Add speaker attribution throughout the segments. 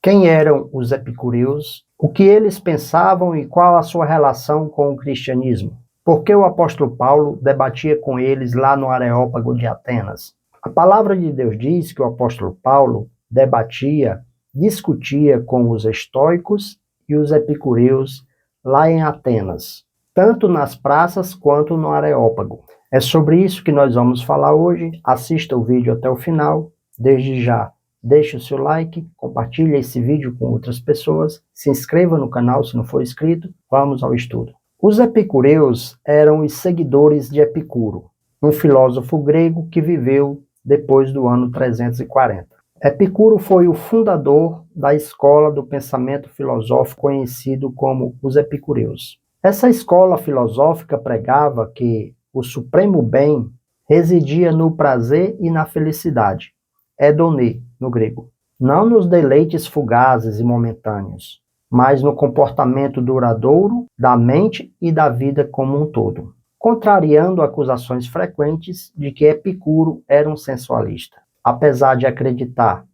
Speaker 1: Quem eram os epicureus? O que eles pensavam e qual a sua relação com o cristianismo? Por que o apóstolo Paulo debatia com eles lá no Areópago de Atenas? A palavra de Deus diz que o apóstolo Paulo discutia com os estoicos e os epicureus lá em Atenas, tanto nas praças quanto no Areópago. É sobre isso que nós vamos falar hoje. Assista o vídeo até o final. Desde já, deixe o seu like, compartilhe esse vídeo com outras pessoas, se inscreva no canal se não for inscrito. Vamos ao estudo. Os epicureus eram os seguidores de Epicuro, um filósofo grego que viveu depois do ano 340. Epicuro foi o fundador da escola do pensamento filosófico conhecido como os epicureus. Essa escola filosófica pregava que o supremo bem residia no prazer e na felicidade, hedonê, no grego, não nos deleites fugazes e momentâneos, mas no comportamento duradouro da mente e da vida como um todo, contrariando acusações frequentes de que Epicuro era um sensualista. Apesar de acreditar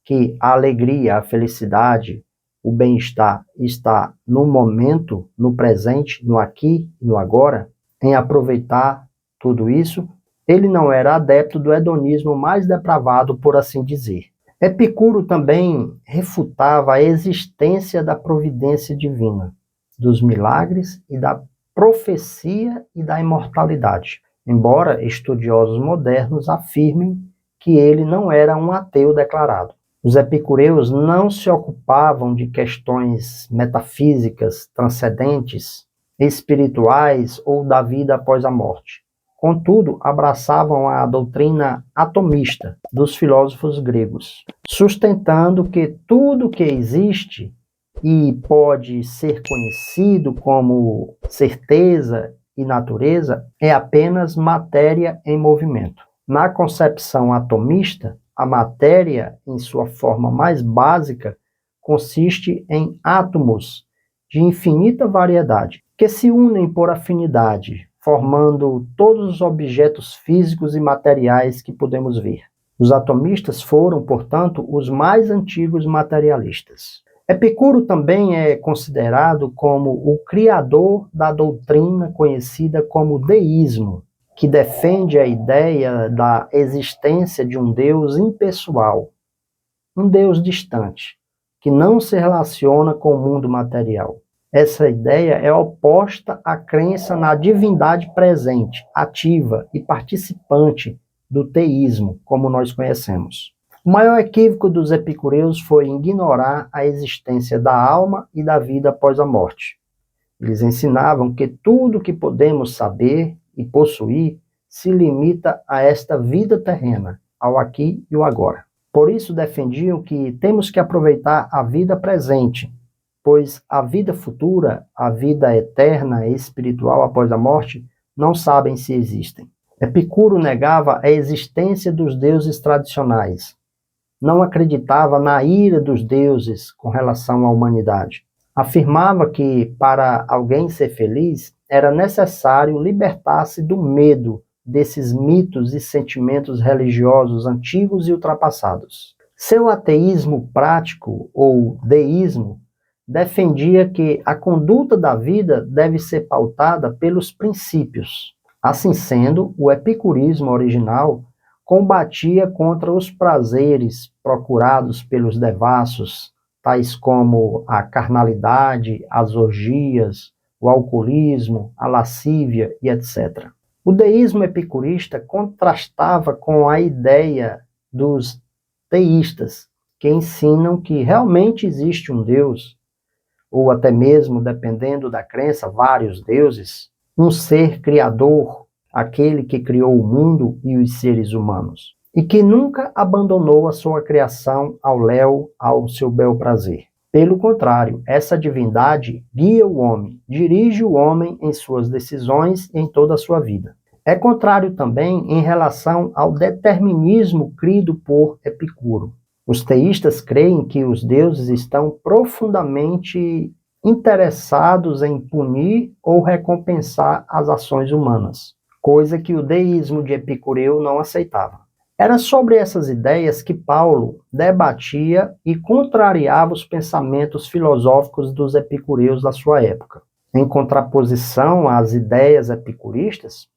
Speaker 1: que a alegria, a felicidade, o bem-estar está no momento, no presente, no aqui e no agora, em aproveitar tudo isso, ele não era adepto do hedonismo mais depravado, por assim dizer. Epicuro também refutava a existência da providência divina, dos milagres e da profecia e da imortalidade, embora estudiosos modernos afirmem que ele não era um ateu declarado. Os epicureus não se ocupavam de questões metafísicas, transcendentes, espirituais ou da vida após a morte. Contudo, abraçavam a doutrina atomista dos filósofos gregos, sustentando que tudo que existe e pode ser conhecido como certeza e natureza é apenas matéria em movimento. Na concepção atomista, a matéria, em sua forma mais básica, consiste em átomos de infinita variedade, que se unem por afinidade, formando todos os objetos físicos e materiais que podemos ver. Os atomistas foram, portanto, os mais antigos materialistas. Epicuro também é considerado como o criador da doutrina conhecida como deísmo, que defende a ideia da existência de um Deus impessoal, um Deus distante, que não se relaciona com o mundo material. Essa ideia é oposta à crença na divindade presente, ativa e participante do teísmo, como nós conhecemos. O maior equívoco dos epicureus foi ignorar a existência da alma e da vida após a morte. Eles ensinavam que tudo que podemos saber e possuir se limita a esta vida terrena, ao aqui e o agora. Por isso defendiam que temos que aproveitar a vida presente, pois a vida futura, a vida eterna e espiritual após a morte, não sabem se existem. Epicuro negava a existência dos deuses tradicionais. Não acreditava na ira dos deuses com relação à humanidade. Afirmava que, para alguém ser feliz, era necessário libertar-se do medo desses mitos e sentimentos religiosos antigos e ultrapassados. Seu ateísmo prático, ou deísmo, defendia que a conduta da vida deve ser pautada pelos princípios. Assim sendo, o epicurismo original combatia contra os prazeres procurados pelos devassos, tais como a carnalidade, as orgias, o alcoolismo, a lascívia e etc. O deísmo epicurista contrastava com a ideia dos teístas, que ensinam que realmente existe um Deus, ou até mesmo, dependendo da crença, vários deuses, um ser criador, aquele que criou o mundo e os seres humanos, e que nunca abandonou a sua criação ao léu, ao seu bel prazer. Pelo contrário, essa divindade guia o homem, dirige o homem em suas decisões e em toda a sua vida. É contrário também em relação ao determinismo crido por Epicuro. Os teístas creem que os deuses estão profundamente interessados em punir ou recompensar as ações humanas, coisa que o deísmo de Epicureu não aceitava. Era sobre essas ideias que Paulo debatia e contrariava os pensamentos filosóficos dos epicureus da sua época. Em contraposição às ideias epicuristas,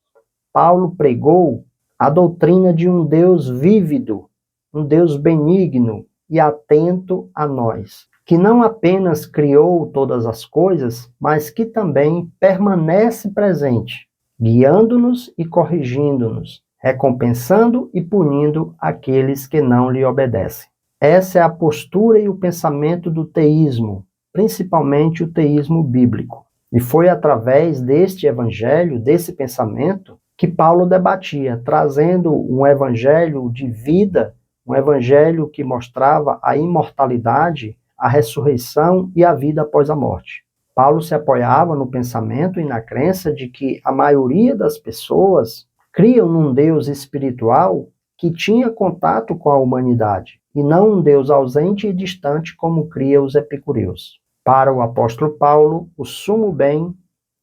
Speaker 1: Paulo pregou a doutrina de um Deus vívido, um Deus benigno e atento a nós, que não apenas criou todas as coisas, mas que também permanece presente, guiando-nos e corrigindo-nos, recompensando e punindo aqueles que não lhe obedecem. Essa é a postura e o pensamento do teísmo, principalmente o teísmo bíblico. E foi através deste evangelho, desse pensamento, que Paulo debatia, trazendo um evangelho de vida, um evangelho que mostrava a imortalidade, a ressurreição e a vida após a morte. Paulo se apoiava no pensamento e na crença de que a maioria das pessoas criam num Deus espiritual que tinha contato com a humanidade, e não um Deus ausente e distante como criam os epicureus. Para o apóstolo Paulo, o sumo bem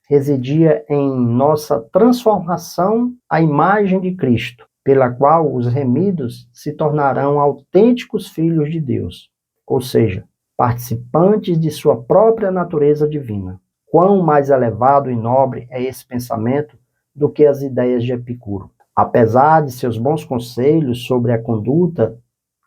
Speaker 1: residia em nossa transformação à imagem de Cristo, pela qual os remidos se tornarão autênticos filhos de Deus, ou seja, participantes de sua própria natureza divina. Quão mais elevado e nobre é esse pensamento do que as ideias de Epicuro. Apesar de seus bons conselhos sobre a conduta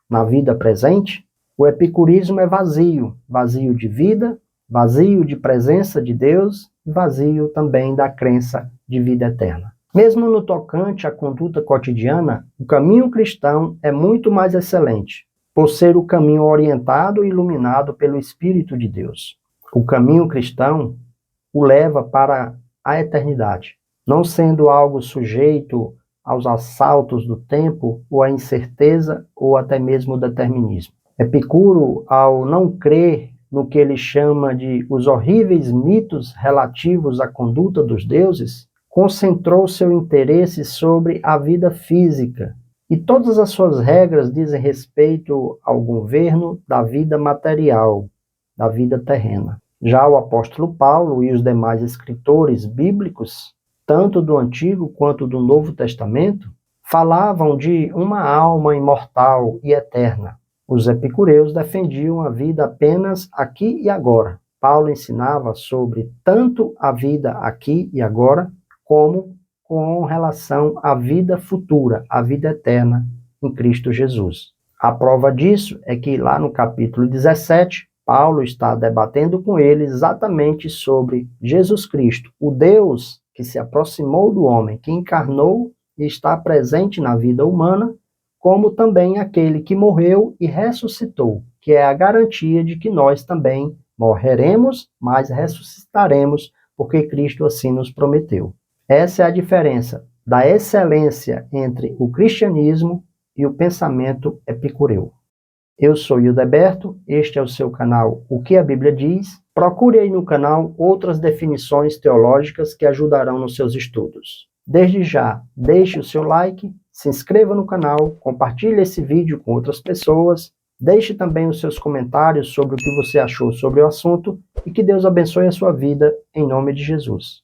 Speaker 1: na vida presente, o epicurismo é vazio, vazio de vida, vazio de presença de Deus e vazio também da crença de vida eterna. Mesmo no tocante à conduta cotidiana, o caminho cristão é muito mais excelente, por ser o caminho orientado e iluminado pelo Espírito de Deus. O caminho cristão o leva para a eternidade, não sendo algo sujeito aos assaltos do tempo, ou à incerteza, ou até mesmo o determinismo. Epicuro, ao não crer no que ele chama de os horríveis mitos relativos à conduta dos deuses, concentrou seu interesse sobre a vida física, e todas as suas regras dizem respeito ao governo da vida material, da vida terrena. Já o apóstolo Paulo e os demais escritores bíblicos, tanto do Antigo quanto do Novo Testamento, falavam de uma alma imortal e eterna. Os epicureus defendiam a vida apenas aqui e agora. Paulo ensinava sobre tanto a vida aqui e agora, como com relação à vida futura, à vida eterna em Cristo Jesus. A prova disso é que lá no capítulo 17, Paulo está debatendo com ele exatamente sobre Jesus Cristo, o Deus que se aproximou do homem, que encarnou e está presente na vida humana, como também aquele que morreu e ressuscitou, que é a garantia de que nós também morreremos, mas ressuscitaremos, porque Cristo assim nos prometeu. Essa é a diferença da excelência entre o cristianismo e o pensamento epicureu. Eu sou Hildeberto, este é o seu canal O que a Bíblia Diz. Procure aí no canal outras definições teológicas que ajudarão nos seus estudos. Desde já, deixe o seu like, se inscreva no canal, compartilhe esse vídeo com outras pessoas, deixe também os seus comentários sobre o que você achou sobre o assunto e que Deus abençoe a sua vida em nome de Jesus.